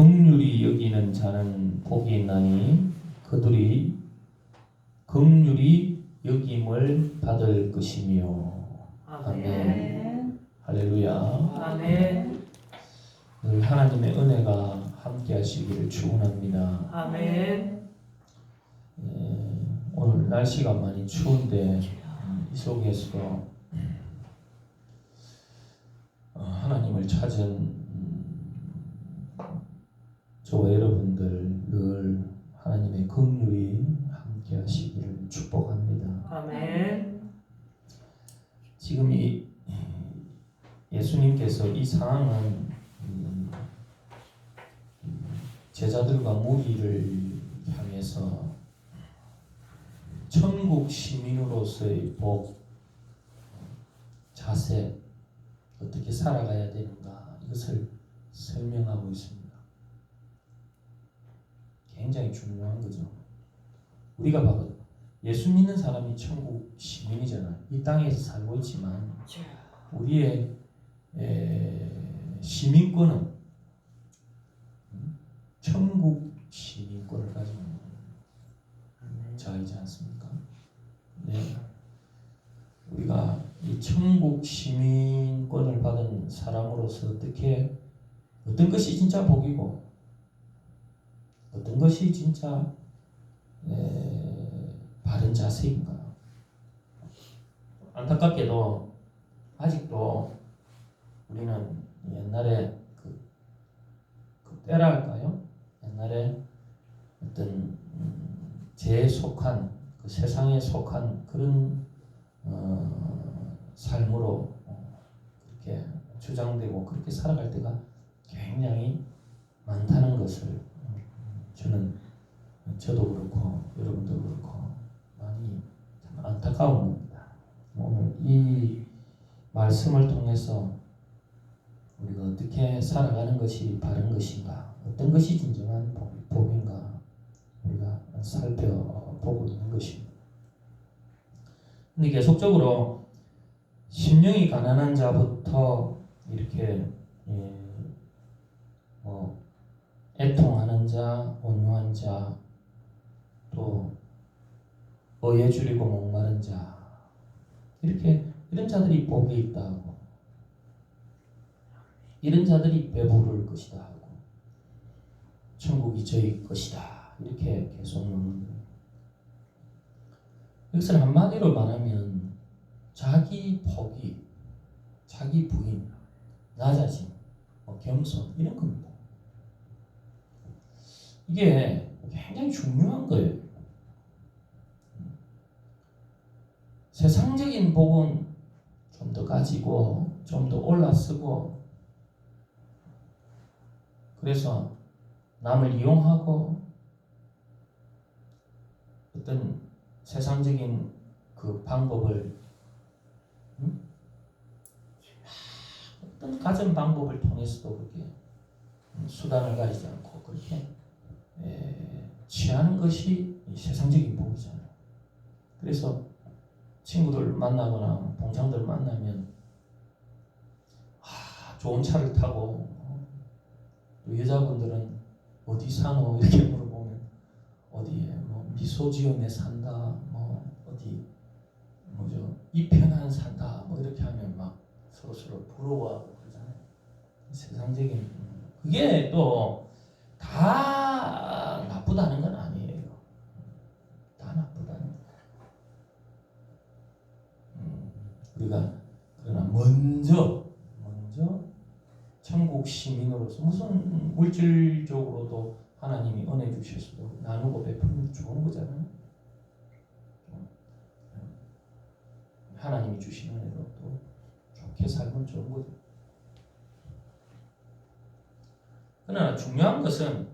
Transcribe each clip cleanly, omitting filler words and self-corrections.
긍휼히 여기는 자는 복이 있나니 그들이 긍휼히 여김을 받을 것이며. 아멘. 할렐루야. 아멘. 늘 하나님의 은혜가 함께 하시기를 축원합니다. 아멘. 오늘 날씨가 많이 추운데 이 속에서 하나님을 찾은 저와 여러분들 늘 하나님의 긍휼이 함께 하시기를 축복합니다. 아멘. 지금 이 예수님께서 이 상황은 제자들과 무리를 향해서 천국 시민으로서의 복, 자세, 어떻게 살아가야 되는가 이것을 설명하고 있습니다. 굉장히 중요한 거죠. 우리가 봐도 예수 믿는 사람이 천국 시민이잖아요. 이 땅에서 살고 있지만 우리의 시민권은 천국 시민권을 가지고 있는 자이지 않습니까? 네. 우리가 이 천국 시민권을 받은 사람으로서 어떤 것이 진짜 복이고 어떤 것이 진짜 바른 자세인가? 안타깝게도 아직도 우리는 옛날에 그 때랄까요? 옛날에 어떤 죄에 속한 그 세상에 속한 그런 삶으로 그렇게 주장되고 그렇게 살아갈 때가 굉장히 많다는 것을 저도 그렇고 여러분도 그렇고 많이 참 안타까운 겁니다. 오늘 이 말씀을 통해서 우리가 어떻게 살아가는 것이 바른 것인가, 어떤 것이 진정한 복인가 우리가 살펴보고 있는 것입니다. 근데 계속적으로 심령이 가난한 자부터 이렇게 애통하는 자, 온유한 자, 또 어에 줄이고 목마른 자, 이런 자들이 복이 있다고, 이런 자들이 배부를 것이다 하고, 천국이 저희 것이다 이렇게 계속 놓는 거예요. 이것을 한마디로 말하면 자기 포기, 자기 부인, 나 자신, 겸손 이런 겁니다. 이게 굉장히 중요한 거예요. 세상적인 복은 좀 더 가지고 좀 더 올라쓰고 그래서 남을 이용하고 어떤 세상적인 그 방법을 어떤 가진 방법을 통해서도 그렇게 수단을 가리지 않고 그렇게 취하는 것이 세상적인 복이잖아요. 그래서 친구들 만나거나 동창들 만나면 좋은 차를 타고 또 여자분들은 어디 사노 이렇게 물어보면 어디에 미소지음에 산다 어디 이편한 산다 이렇게 하면 막 서로 부러워하고 그러잖아요. 세상적인 그게 또 다 나쁘다는 건 아니에요. 다 나쁘다는 건. 우리가 그러나 먼저 천국 시민으로서 무슨 물질적으로도 하나님이 은혜 주셔서도 나누고 베풀면 좋은 거잖아요. 하나님이 주신 은혜로 또 좋게 살면 좋은 거죠. 그러나 중요한 것은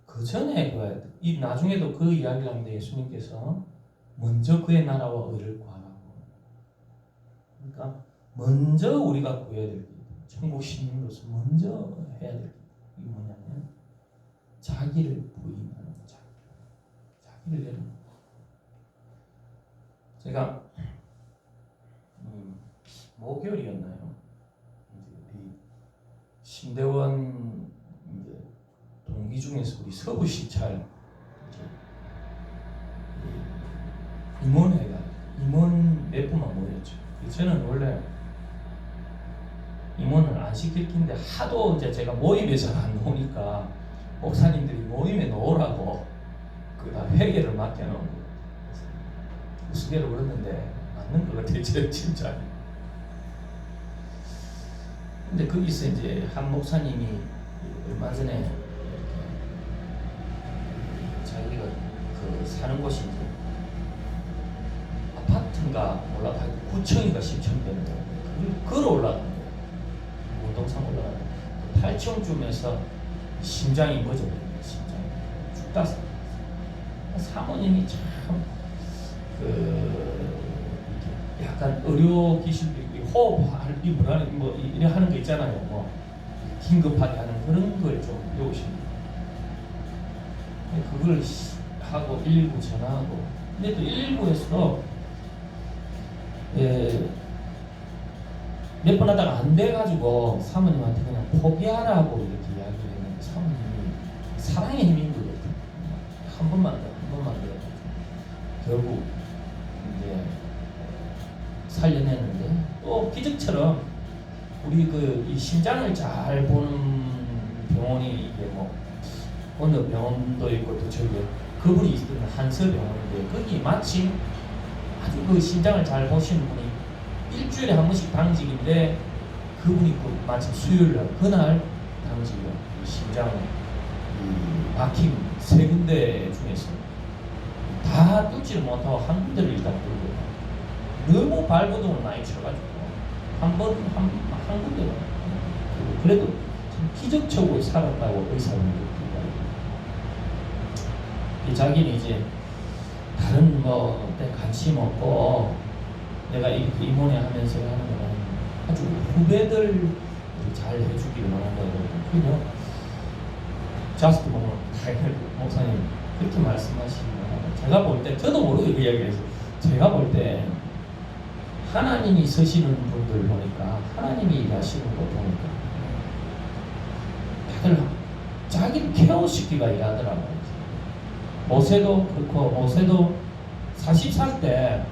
그 전에 이 나중에도 그 이야기를 하는데 예수님께서 먼저 그의 나라와 의를 구하라고. 그러니까 먼저 우리가 구해야 될 게 천국 시민으로서 먼저 해야 될 게 이게 뭐냐면 자기를 부인하는 거, 자기를 내는 거. 제가 목요일이었나요? 우리 신대원 이 중에서 우리 서부 시찰 임원회가 임원 몇 분만 모였죠. 저는 원래 임원을 안 시킬 텐데 하도 이제 제가 모임에 잘 안 나오니까 목사님들이 모임에 놓으라고 그다 회계를 맡겨놓은 우스개로 그랬는데 맞는 것 같아요. 제 진짜. 근데 거기서 이제 한 목사님이 얼마 전에 자기가 그 사는 곳이 이제 아파트인가 올라가 9층인가 10층 되는 거예요. 그걸 걸어 올라간 거예요. 운동상 올라가는 거예요. 8층쯤에서 심장이 멎어버린 거예요. 심장이 죽다 사모님이 참 약간 의료 기술도 있고 호흡할 이 뭐라는 뭐 이래 하는 거 있잖아요. 뭐 긴급하게 하는 그런 걸 좀 배우십니다. 그걸 하고 119 전화하고 근데 또 119에서도 몇 번 하다가 안 돼가지고 사모님한테 그냥 포기하라고 이렇게 이야기를 했는데 사모님이 사랑의 힘인 것 같아요. 한 번만 더 결국 이제 살려냈는데 또 기적처럼 우리 이 심장을 잘 보는 병원이 이게 뭐 어느 병원도 있고 또 저기 그분이 있던 한서병원인데 거기 마침 아주 그 심장을 잘 보시는 분이 일주일에 한 번씩 당직인데 그분이 마침 수요일날 그날 당직이요. 심장 막힘 3군데 중에서 다 뚫지를 못하고 한 군데를 일단 뚫고 너무 발버둥을 많이 쳐가지고 한 군데만 그래도 참 기적적으로 살았다고 의사는 얘기하고 자기는 이제 다른 데 관심 없고 내가 임원회 하면서 하는 거는 아주 후배들 잘 해주기를 원한 거거든요. 그냥 자스트 보면 목사님 그렇게 말씀하시는 거 제가 볼 때 저도 모르게 그 이야기를 해서 제가 볼 때 하나님이 서시는 분들 보니까 하나님이 일하시는 거 보니까 다들 자기를 케어시키기가 일하더라고요. 모세도 그렇고 모세도 40살 때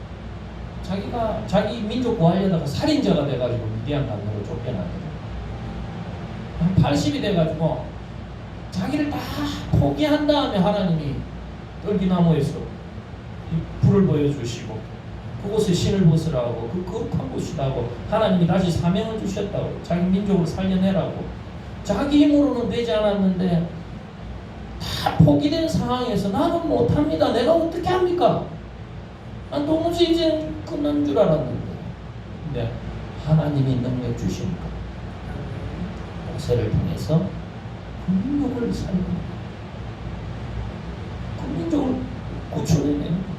자기가 자기 민족 구하려다가 살인자가 돼가지고 미디안 강으로 쫓겨났거든요. 한 80이 돼가지고 자기를 다 포기한 다음에 하나님이 떨기나무에서 불을 보여주시고 그곳에 신을 벗으라고 그 거룩한 곳이라고 하나님이 다시 사명을 주셨다고 자기 민족을 살려내라고 자기 힘으로는 되지 않았는데 다 포기된 상황에서 나는 못합니다. 내가 어떻게 합니까? 난 도무지 이제 끝난 줄 알았는데 근데 하나님이 능력 주시니까 모세를 통해서 그 민족을 살리고 그 민족을 구출해내는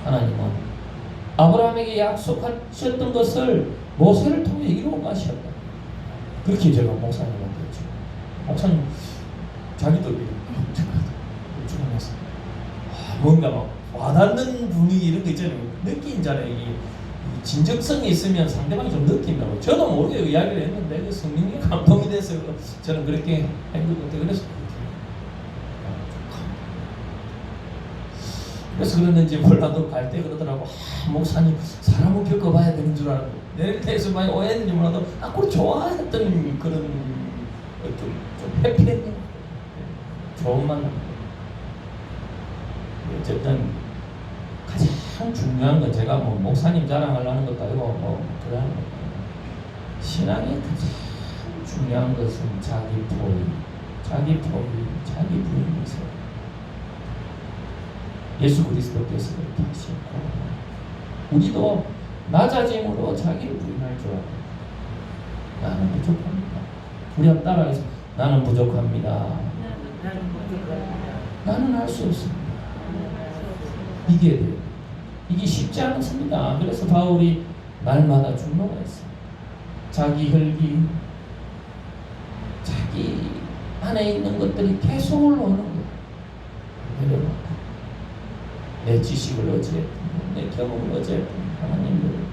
하나님은 아브라함에게 약속하셨던 것을 모세를 통해 이루어 가셨다. 그렇게 제가 목사님한테 했죠. 목사님 자기도 묵직하면서 뭔가 막 와닿는 분위기 이런 거 있잖아요. 느낀잖아요. 이게 진정성이 있으면 상대방이 좀 느낀다고. 저도 모르게 이야기를 했는데 그 성령이 감동이 돼서 저는 그렇게 한 것 같아요. 그래서 그랬는지 몰라도 갈 때 그러더라고. 목사님 사람을 겪어봐야 되는 줄 알았고 내릴 때에서 많이 오해했는지 몰라도 그걸 좋아했던 그런 좀 해피했네요. 좋은 만남. 어쨌든 가장 중요한 건 제가 뭐 목사님 자랑하려는 것도 아니고 뭐 그런 신앙의 가장 중요한 것은 자기 포기, 자기 부인이세요. 예수 그리스도께서 그렇게 하셨고 우리도 낮아짐으로 자기를 부인할 줄 알고 나는 부족합니다. 우리 한번 따라해서 나는 부족합니다. 나는 할 수 없습니다. 이게 돼요. 이게 쉽지 않습니다. 그래서 바울이 날마다 중노가 있어요. 자기 혈기, 자기 안에 있는 것들이 계속 올라오는 거예요. 내려놓고 내 지식을 어찌했든 내 경험을 어찌했든 하나님을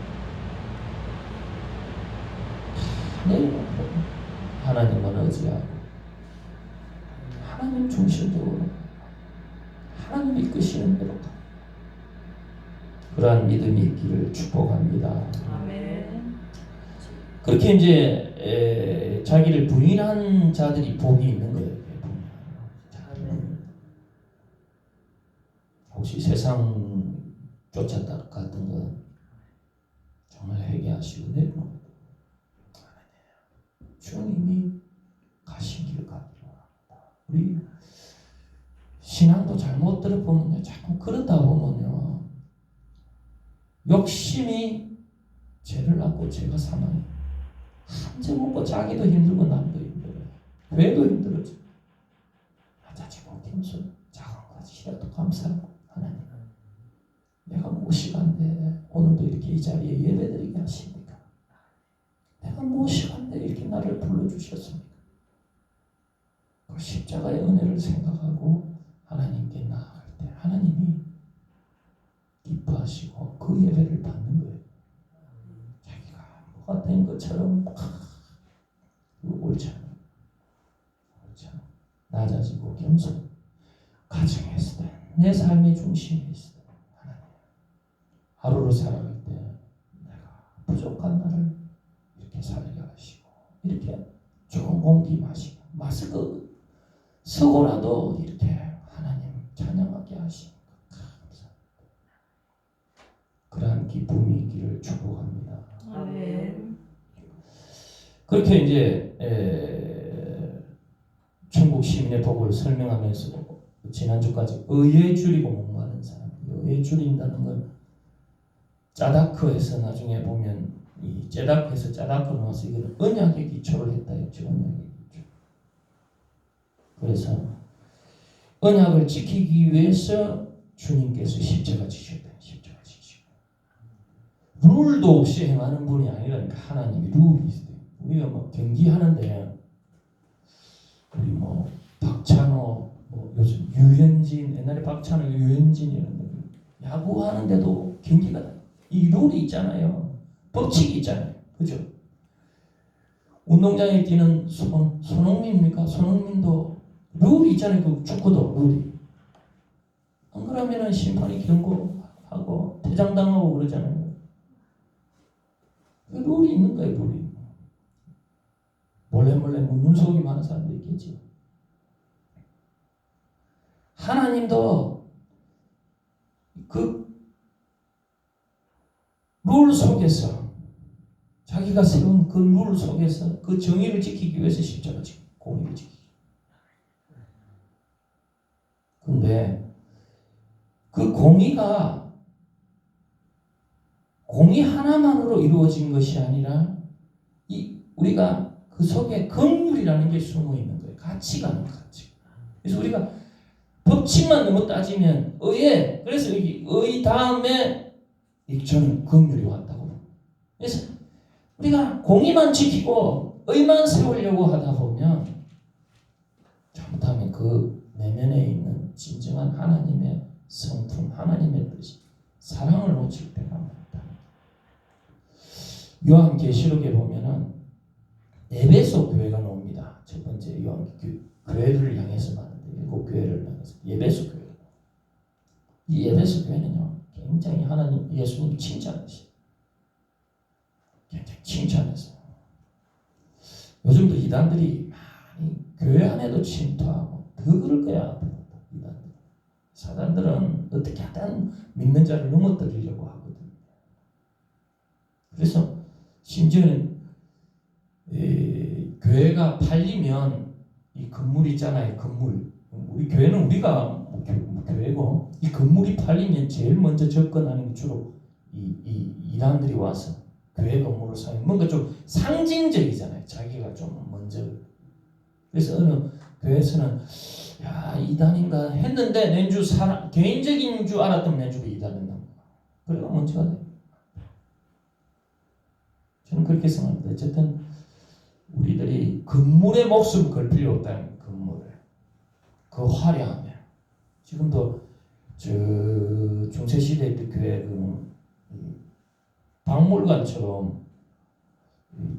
다 내려놓고 하나님은 어찌하고 하나님 중심적으로 하나님 이끄시는 대로 가. 그러한 믿음이 있기를 축복합니다. 아멘. 그렇게 이제 자기를 부인한 자들이 복이 있는 거예요. 혹시 세상 쫓았다 같은 건 정말 회개하시고 내려놓고 주님이 가신 길 가기로 합니다. 우리 신앙도 잘못 들어보면요, 자꾸 그러다 보면요, 욕심이 죄를 낳고 죄가 사망해. 한점 없고 자기도 힘들고 남도 힘들어요. 교회도 힘들어져. 자지고 겸손, 작은 것이라도 감사하고 하나님, 내가 무엇이간데 오늘도 이렇게 이 자리에 예배드리게 하십니까? 내가 무엇이간데 이렇게 나를 불러주셨습니까? 그 십자가의 은혜를 생각하고 하나님께 나아갈 때 하나님이 기뻐하시고 그 예배를 받는 거예요. 자기가 뭐가 된 것처럼 옳지 않아. 낮아지고 겸손. 가정에서도 내 삶의 중심에 있어. 하나님, 하루를 살아갈 때 내가 부족한 나를 이렇게 살게 하시고, 이렇게 좋은 공기 마시고 마스크 쓰고라도 이렇게 하나님 찬양하게 하시니까 감사합니다. 그러한 기쁨이 있기를 축복합니다. 아멘. 그렇게 이제 천국 시민의 복을 설명하면서 지난주까지 의에 줄이고 목마른 사람, 의에 줄인다는 건 짜다크에서 나중에 보면 이 짜다크에서 짜다크로 나와서 이거는 언약의 기초를 했다 했죠. 언약의 기초. 그래서 언약을 지키기 위해서 주님께서 십자가 지셨다. 십자가 지시고 룰도 없이 행하는 분이 아니라니까. 하나님이 룰이 있어요. 우리가 뭐 경기하는데 우리 뭐 박찬호, 뭐 요즘 유현진, 옛날에 박찬호, 유현진 이런 분 야구하는데도 경기가 이 룰이 있잖아요. 법칙이 있잖아요. 그죠? 운동장에 뛰는 손흥민입니까? 손흥민도 룰이 있잖아요. 그 축구도 룰이. 안 그러면은 심판이 경고하고 퇴장당하고 그러잖아요. 그 룰이 있는 거예요. 룰이. 몰래 묻는 속이 많은 사람도 있겠지. 하나님도 그 룰 속에서 자기가 세운 그 룰 속에서 그 정의를 지키기 위해서 십자가 지키고 공의를 지키고. 근데 그 공의 하나만으로 이루어진 것이 아니라 우리가 그 속에 긍휼이라는 게 숨어 있는 거예요. 가치가. 그래서 우리가 법칙만 너무 따지면 그래서 여기 의 다음에 저는 긍휼이 왔다고. 그래서 우리가 공의만 지키고 의만 세우려고 하다 보면 잘못하면 그 내면에 있는 진정한 하나님의 성품, 하나님의 뜻이 사랑을 놓칠 때가 많다. 요한계시록에 보면은 에베소 교회가 나옵니다. 첫 번째 교회를 향해서 말하는데 일곱 교회를 향해서 에베소 교회. 이 에베소 교회는요 굉장히 하나님 예수님 칭찬하시. 굉장히 칭찬했어요. 요즘도 이단들이 많이 교회 안에도 침투하고 더 그럴 거야. 이단들. 사단들은 어떻게 하든 믿는 자를 넘어뜨리려고 하거든요. 그래서 심지어는 교회가 팔리면 이 건물 있잖아요. 건물. 우리 교회는 우리가 교회고 이 건물이 팔리면 제일 먼저 접근하는 게 주로 이 이단들이 와서 교회 건물을 사용. 뭔가 좀 상징적이잖아요. 자기가 좀 먼저. 그래서 어느 교회에서는 야 이단인가 했는데 낸주 개인적인 줄 알았던 낸주가 이단이었나. 그래가 먼저가 돼. 저는 그렇게 생각합니다. 어쨌든 우리들이 건물에 목숨 걸 필요 없다는 건물을 그 화려함에 지금도 저 중세시대 때 교회 그 박물관처럼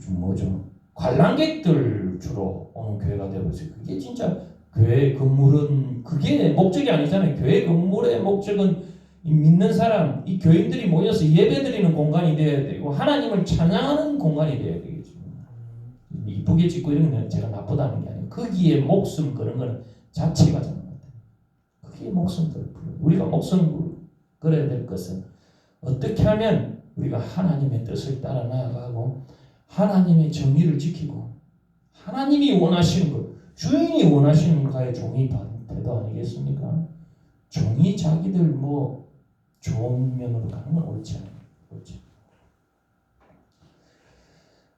좀 뭐죠 관람객들 주로 오는 교회가 되어서 그게 진짜 교회 건물은 그게 목적이 아니잖아요. 교회 건물의 목적은 이 믿는 사람, 이 교인들이 모여서 예배드리는 공간이 되어야 되고 하나님을 찬양하는 공간이 되어야 되겠죠. 이쁘게 짓고 이런 건 제가 나쁘다는 게 아니에요. 거기에 목숨 그런 거는 자체가 잘못돼요. 그게 목숨 걸고 우리가 목숨 걸어야 될 것은 어떻게 하면 우리가 하나님의 뜻을 따라 나아가고 하나님의 정의를 지키고 하나님이 원하시는 것, 주인이 원하시는 가의 종이 태도 아니겠습니까? 종이 자기들 뭐 좋은 면으로 가는 건 옳지 않아요. 옳지.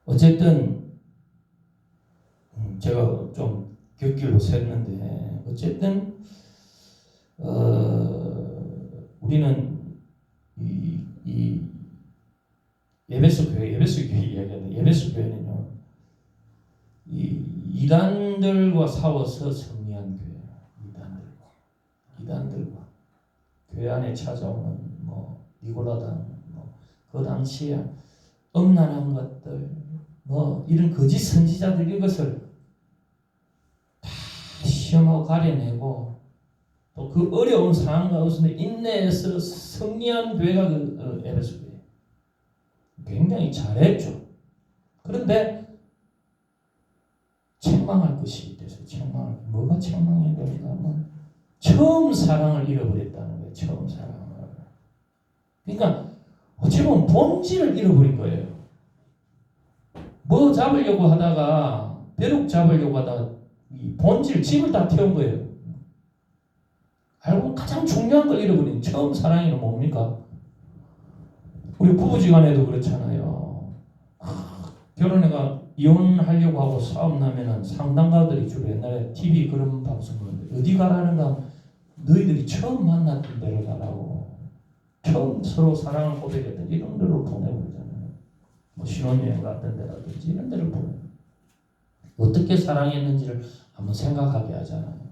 어쨌든 제가 좀 곁길로 샜는데 어쨌든 우리는 이 예배소 교회 이야기하는데 예배소 교회는요 이 이단들과 싸워서 승리한 교회예요. 이단들과 교회 안에 찾아오는 뭐 니고라당 그 당시에 음란한 것들 뭐 이런 거짓 선지자들 이것을 다 시험하고 가려내고 또 그 어려운 상황 가운데 인내해서 승리한 교회가 그 에베소 교회. 굉장히 잘했죠. 그런데 책망할 것이 있대서 책망할 뭐가 책망해야 되는가 하면 처음 사랑을 잃어버렸다는 거예요. 처음 사랑을. 그러니까 어찌 보면 본질을 잃어버린 거예요. 뭐 잡으려고 하다가 벼룩 잡으려고 하다가 이 본질 집을 다 태운 거예요. 알고 가장 중요한 걸 잃어버린 처음 사랑이 뭡니까? 우리 부부지간에도 그렇잖아요. 결혼해가 이혼하려고 하고 싸움 나면은 상담가들이 주로 옛날에 TV 그런 방송 보는데 어디 가라는가 너희들이 처음 만났던 데를 가라고 처음 서로 사랑을 고백했던 이런 데로 보내버리잖아요. 뭐 신혼여행 갔던 데라든지 이런 데를 보내. 어떻게 사랑했는지를 한번 생각하게 하잖아요.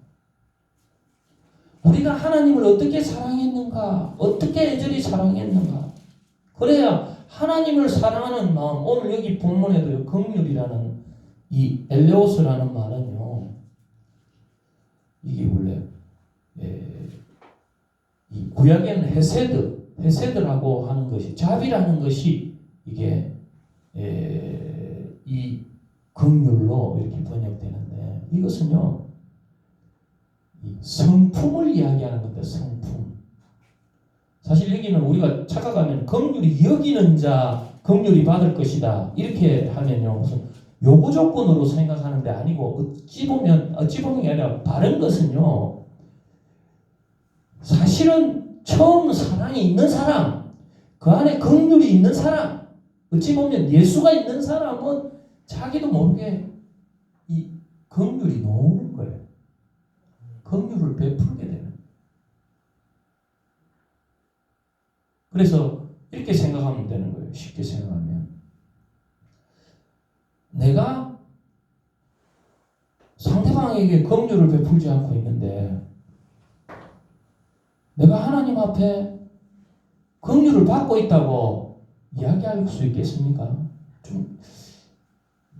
우리가 하나님을 어떻게 사랑했는가, 어떻게 애절히 사랑했는가. 그래야 하나님을 사랑하는 마음, 오늘 여기 본문에도요, 긍휼이라는 이 엘레오스라는 말은요, 이게 원래 이 구약에는 헤세드라고 하는 것이 자비라는 것이 이게 이 긍휼로 이렇게 번역되는데 이것은요, 이 성품을 이야기하는 건데 성품. 사실 여기는 우리가 착각하면 긍휼이 여기는 자 긍휼이 받을 것이다 이렇게 하면요 무슨 요구 조건으로 생각하는데 아니고 어찌 보면 게 아니라 바른 것은요 사실은 처음 사랑이 있는 사람 그 안에 긍휼이 있는 사람 어찌 보면 예수가 있는 사람은 자기도 모르게 이 긍휼이 나오는 거예요. 긍휼을 베풀게 되는. 그래서 이렇게 생각하면 되는 거예요. 쉽게 생각하면 내가 상대방에게 긍휼을 베풀지 않고 있는데 내가 하나님 앞에 긍휼을 받고 있다고 이야기할 수 있겠습니까? 좀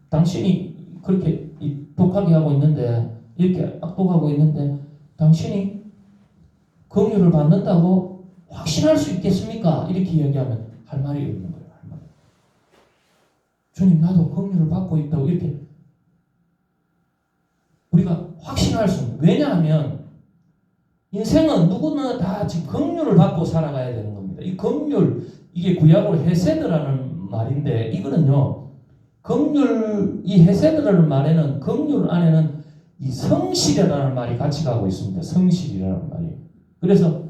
당신이 그렇게 독하게 하고 있는데 이렇게 악독하고 있는데 당신이 긍휼을 받는다고 확신할 수 있겠습니까? 이렇게 이야기하면 할 말이 없는 거예요. 할 말이. 주님 나도 긍휼을 받고 있다고 이렇게 우리가 확신할 수 없는. 왜냐하면 인생은 누구나 다 지금 긍휼을 받고 살아가야 되는 겁니다. 이 긍휼 이게 구약으로 헤세드라는 말인데 이거는요 긍휼 이 헤세드라는 말에는 긍휼 안에는 이 성실이라는 말이 같이 가고 있습니다. 성실이라는 말이. 그래서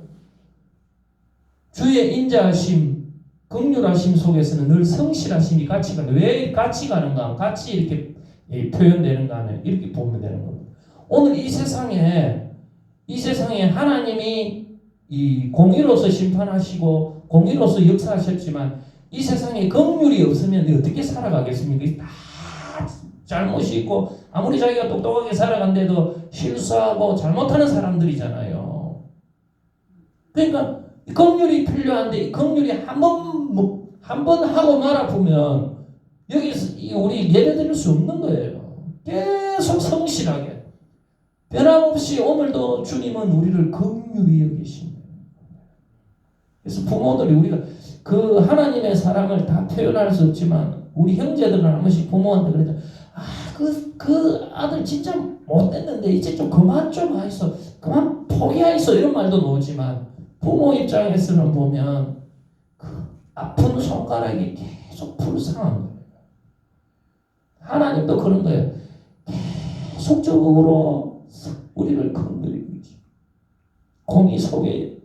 주의 인자하심, 긍휼하심 속에서는 늘 성실하심이 같이 가는. 왜 같이 가는가? 같이 이렇게 표현되는가 하면 이렇게 보면 되는 겁니다. 오늘 이 세상에 하나님이 이 공의로서 심판하시고 공의로서 역사하셨지만 이 세상에 긍휼이 없으면 어떻게 살아가겠습니까? 다 잘못이 있고 아무리 자기가 똑똑하게 살아간데도 실수하고 잘못하는 사람들이잖아요. 그러니까 긍휼이 필요한데 긍휼이 한 번 하고 말아보면 여기서 우리 예배드릴 수 없는 거예요. 계속 성실하게 변함없이 오늘도 주님은 우리를 긍휼히 여기십니다. 그래서 부모들이 우리가 그 하나님의 사랑을 다 표현할 수 없지만 우리 형제들은 한 번씩 부모한테 그러죠. 그 아들 진짜 못됐는데 이제 좀 그만 좀 하이소. 그만 포기하이소. 이런 말도 나오지만 부모 입장에서는 보면 그 아픈 손가락이 계속 불쌍한 거예요. 하나님도 그런 거예요. 계속적으로 우리를 긍휼히 여기시고 공의 속에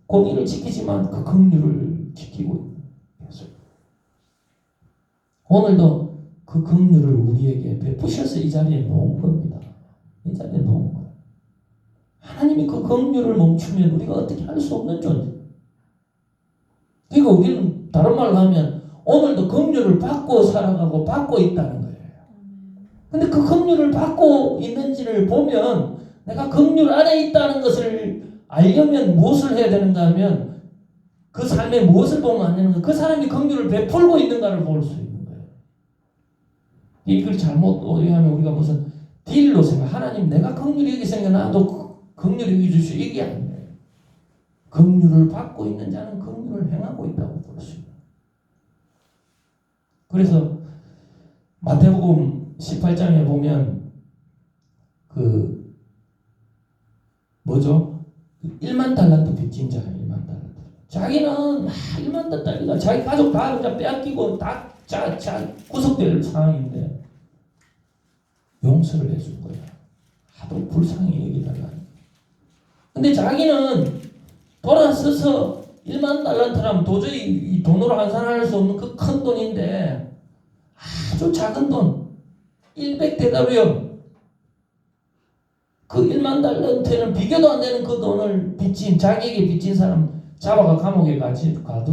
공의를 지키지만 그 긍휼을 지키고 있는 계속. 오늘도 그 긍휼을 우리에게 베푸셔서 이 자리에 놓은 겁니다. 이 자리에 놓은 거예요. 하나님이 그 긍휼을 멈추면 우리가 어떻게 할 수 없는 존재. 그러니까 우리는 다른 말로 하면 오늘도 긍휼을 받고 살아가고 받고 있다는 거예요. 근데 그 긍휼을 받고 있는지를 보면 내가 긍휼 안에 있다는 것을 알려면 무엇을 해야 되는가 하면 그 삶에 무엇을 보면 안 되는가, 그 사람이 긍휼을 베풀고 있는가를 볼 수 있는 거예요. 이걸 잘못 오해하면 우리가 무슨 딜로 생각, 하나님 내가 긍휼히 여기 생겨 나도 긍휼히 여기 주시오, 이게 아니에요. 긍휼을 받고 있는 자는 긍휼을 행하고 있다고 볼 수 있어요. 그래서 마태복음 18장에 보면 그 뭐죠? 1만 달란트 빚진 자가 1만 달란트. 자기는 1만 달란트 자기 가족 다 그냥 빼앗기고 다 구속될 상황인데 용서를 해준 거야. 하도 불쌍히 여기다가. 근데 자기는 돌아서서 1만 달란트라면 도저히 이 돈으로 환산할 수 없는 그 큰 돈인데 아주 작은 돈 100데나리온 그 1만 달란트는 비교도 안 되는 그 돈을 자기에게 빚진 사람 잡아가 감옥에 가두니까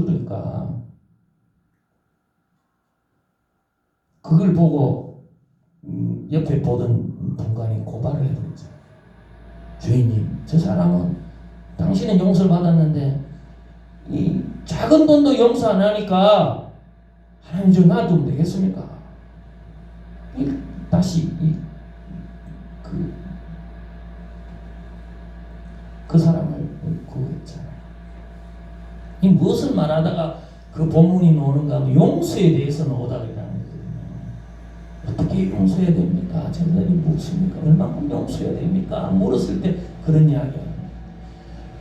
그걸 보고 옆에 보던 분간이 고발을 해버렸죠. 주인님, 저 사람은 당신은 용서를 받았는데 이 작은 돈도 용서 안 하니까 하나님 좀 놔두면 되겠습니까? 다시 그 사람을 구했잖아요. 이 무엇을 말하다가 그 본문이 나오는가 하면 용서에 대해서 나오다 그러는 거거든요. 어떻게 용서해야 됩니까? 제자들이 묻습니까? 얼마큼 용서해야 됩니까? 물었을 때 그런 이야기예요.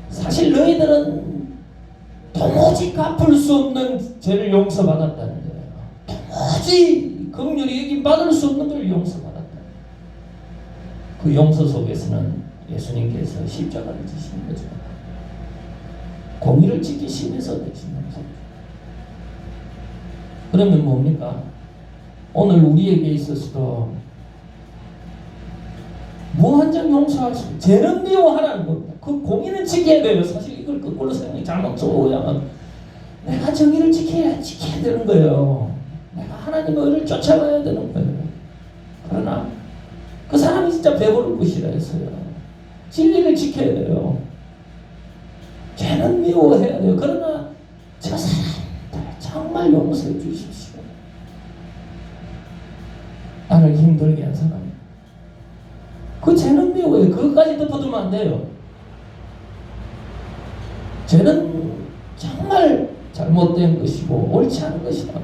사실 너희들은 도무지 갚을 수 없는 죄를 용서받았다는 거예요. 도무지 긍휼히 여김 받을 수 없는 걸 용서받았다. 그 용서 속에서는 예수님께서 십자가를 지시는 거죠. 공의를 지키시면서 되시는 거죠. 그러면 뭡니까? 오늘 우리에게 있어서도 무한정 용서할 수 있는 죄는 미워하라는 겁니다. 그 공의는 지켜야 돼요. 사실 이걸 거꾸로 생각이 잘못 써오면 내가 정의를 지켜야 되는 거예요. 내가 하나님의 의를 쫓아가야 되는 거예요. 그러나 그 사람이 진짜 배부를 것이라 했어요. 진리를 지켜야 돼요. 죄는 미워해야 돼요. 그러나 저 사람들 정말 용서해 주십시오. 나를 힘들게 한 사람. 그 죄는 미워해요. 그것까지 덮어두면 안 돼요. 죄는 정말 잘못된 것이고 옳지 않은 것이다.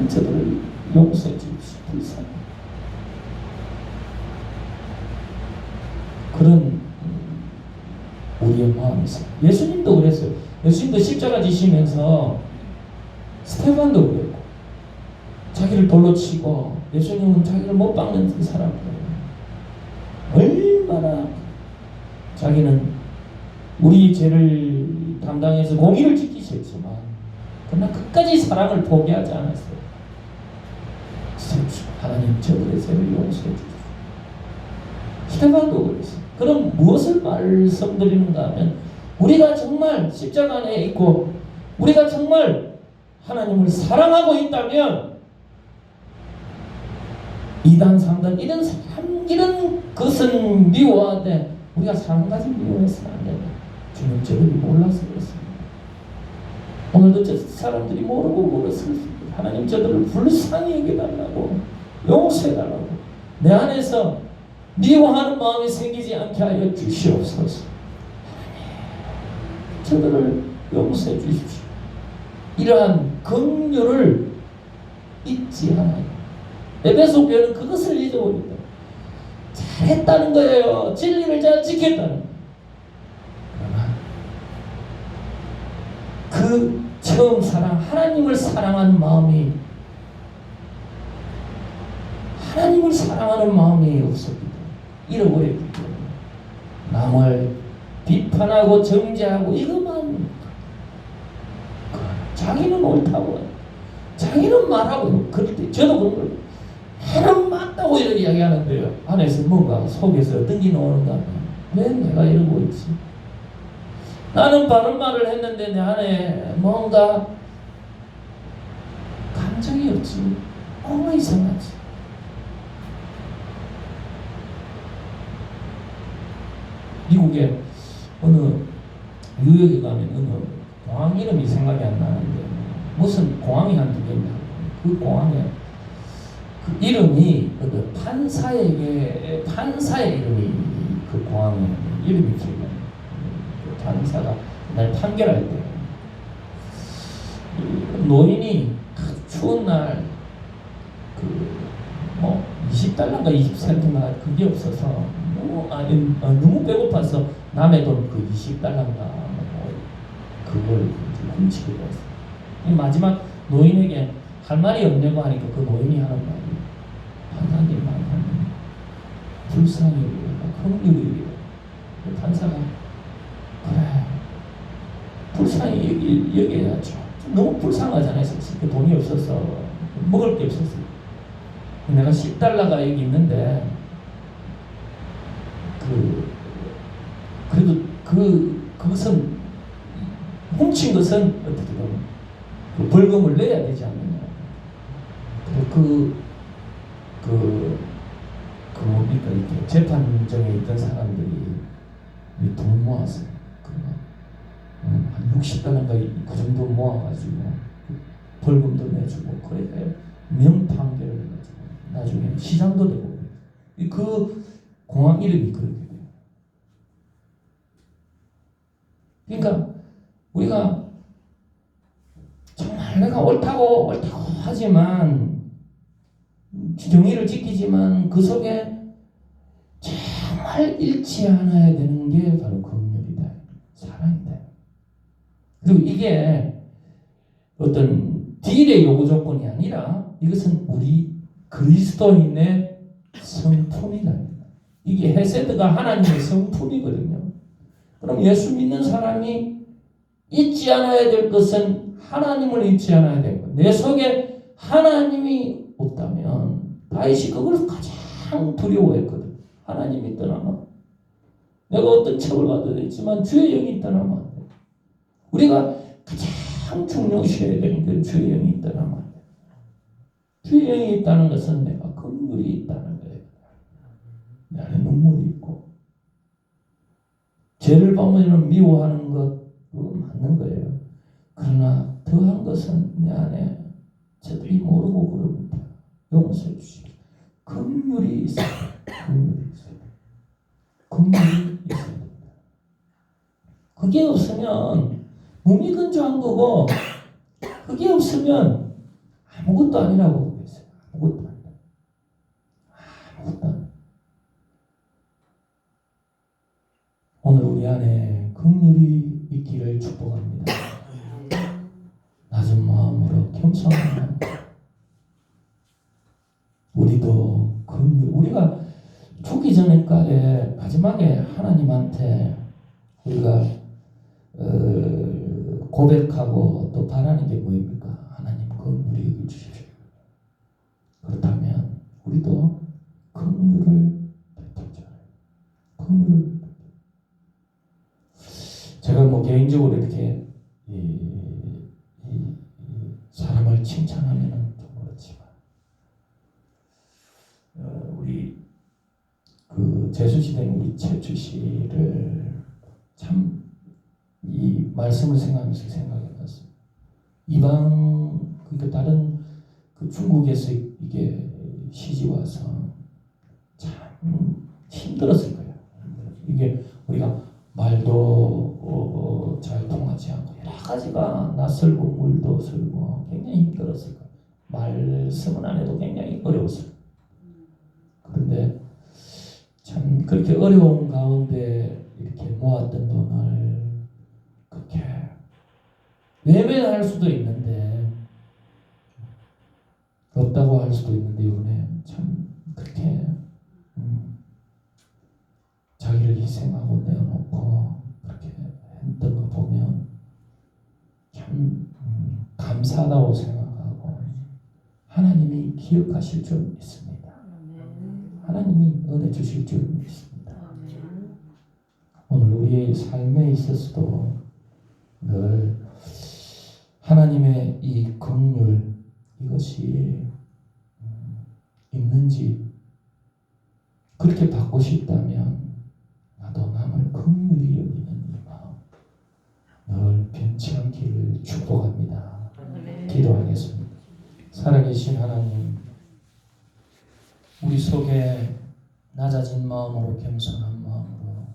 저들을 용서해 주십시오. 불쌍해. 그런 우리의 마음이서 예수님도 그랬어요. 예수님도 십자가 지시면서 스테반도 그랬고 자기를 돌로 치고 예수님은 자기를 못 박는 그 사람이에요. 얼마나 자기는 우리 죄를 담당해서 공의를 지키셨지만 그러나 끝까지 사랑을 포기하지 않았어요. 하나님 저들의 죄를 용서해 주십시오. 스테반도 그랬어요. 그럼 무엇을 말씀드리는가 하면 우리가 정말 십자가 안에 있고 우리가 정말 하나님을 사랑하고 있다면 이단 3단 이런 것은 미워하되 우리가 사랑까지 미워해서는 안 됩니다. 주님 저들이 몰라서 그렇습니다. 오늘도 저 사람들이 모르고 그렇습니다. 하나님 저들을 불쌍히 여겨달라고 용서해달라고 내 안에서 미워하는 마음이 생기지 않게 하여 주시옵소서. 저들을 용서해 주십시오. 이러한 긍휼을 잊지 않아요. 에베소 교회는 그것을 잊어버린다. 잘했다는 거예요. 진리를 잘 지켰다는 거예요. 그러나 그 처음 하나님을 사랑하는 마음이 없었기 때문에 잃어버렸기 때문에 남을 비판하고 정죄하고 이것만 자기는 옳다고 자기는 말하고 그럴 때 저도 그런 거예요. 나는 맞다고 이렇게 이야기하는데요. 안에서 뭔가 속에서 뜬기 나오는가 왜 내가 이러고 있지? 나는 바른 말을 했는데 내 안에 뭔가 감정이 없지. 뭔가 이상하지. 미국에 어느 뉴욕에 가면 어느 공항 이름이 생각이 안 나는데 무슨 공항이 한두 개입니다. 그 공항에 그 이름이 그 판사의 이름이 그 공항에 이름이 기억이 나요. 그 판사가 날 판결할 때 노인이 추운 날 뭐 20달러인가 20센트인가 그게 없어서 너무 배고파서 남의 돈 그 20달러인가 그걸 훔치게 됐어요. 마지막 노인에게 할 말이 없냐고 하니까 그 노인이 하는 말이 판사님 불쌍히 여기라 긍휼히 여기라. 그 판사가 그래 불쌍히 여겨야죠. 너무 불쌍하잖아요. 그 돈이 없어서 먹을 게 없었어요. 내가 10달러가 여기 있는데 그래도 그것은 훔친 것은 어떻게 보면 그 벌금을 내야 되지 않느냐. 뭡니까 이렇게 재판정에 있던 사람들이 돈 모았어요. 한 60달러인가 그 정도 모아가지고 벌금도 내주고 그래 명판결을 해가지고 나중에 시장도 되고 그 공항 이름이 그렇게 돼요. 그러니까 우리가 정말 내가 옳다고 하지만 정의를 지키지만 그 속에 정말 잃지 않아야 되는 게 바로 긍휼이다. 사랑이다. 그리고 이게 어떤 딜의 요구 조건이 아니라 이것은 우리 그리스도인의 성품이다. 이게 헤세드가 하나님의 성품이거든요. 그럼 예수 믿는 사람이 잊지 않아야 될 것은 하나님을 잊지 않아야 되는 거예요. 내 속에 하나님이 없다면 다윗이 그걸 가장 두려워했거든. 하나님이 떠나면 내가 어떤 처벌받아도 있지만 주의 영이 떠나면 우리가 가장 중요시해야 되는 게 주의 영이 떠나면 주의 영이 있다는 것은 내가 긍휼이 있다는 거예요. 내 안에 눈물이 있고 죄를 보면 미워하는 것도 맞는 거예요. 그러나 더한 것은 내 안에 저들이 모르고 그럽니다. 용서해 주시오. 긍휼이 있어야 긍휼이 있어야 됩니다. 그게 없으면 몸이 건조한 거고 그게 없으면 아무것도 아니라고 그랬어요. 아무것도 아니다. 아무것도 아니다. 오늘 우리 안에 긍휼이 있기를 축복합니다. 낮은 마음으로 겸손한 마음. 우리도 우리가 죽기 전에까지 마지막에 하나님한테 우리가 고백하고 또 바라는 게 뭐입니까? 하나님 긍휼히 여겨주십시오. 그렇다면 우리도 긍휼을 베풀자. 긍휼을 제가 뭐 개인적으로 이렇게 사람을 칭찬하면은 좀 그렇지만 우리 그 제수시대 우리 최주 씨를 참 이 말씀을 생각하면서 생각해봤어요. 이방 그러니까 다른 그 중국에서 이게 시집 와서 참 힘들었을 거예요. 이게 우리가 말도 잘 통하지 않고 여러 가지가 낯설고 물도 설고 굉장히 힘들었을 거예요. 말씀은 안 해도 굉장히 어려웠어요. 그런데 참 그렇게 어려운 가운데 이렇게 모았던 돈을 그렇게 외면할 수도 있는데 없다고 할 수도 있는데 이번에 참 그렇게 자기를 희생하고 내어놓고 그렇게 했던 거 보면 참 감사하다고 생각하고 하나님이 기억하실 줄 믿습니다. 하나님이 은혜 주실 줄 믿습니다. 오늘 우리의 삶에 있어서도 늘 하나님의 이 긍휼 이것이 있는지 그렇게 받고 싶다면 나도 남을 긍휼히 여기는 이 마음 늘 변치 않기를 축복합니다. 기도하겠습니다. 살아계신 하나님, 우리 속에 낮아진 마음으로 겸손한 마음으로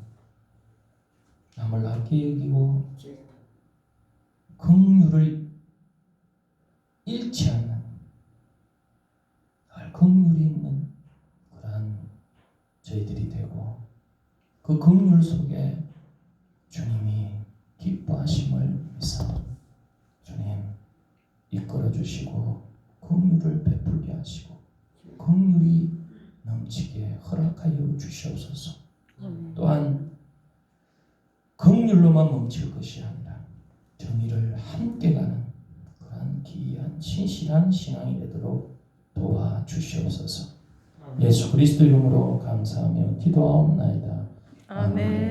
남을 아끼 여기고 긍휼을 잃지 않는 늘 긍휼이 있는 그러한 저희들이 되고 그 긍휼 속에 주님이 기뻐하심을 믿사 주님 이끌어 주시고 긍휼을 베풀게 하시고 긍휼이 넘치게 허락하여 주시옵소서. 또한 긍휼로만 멈출 것이 아니라 정의를 함께 가는 그런 귀한 신실한 신앙이 되도록 도와주시옵소서. 예수 그리스도 이름으로 감사하며 기도하옵나이다. 아멘.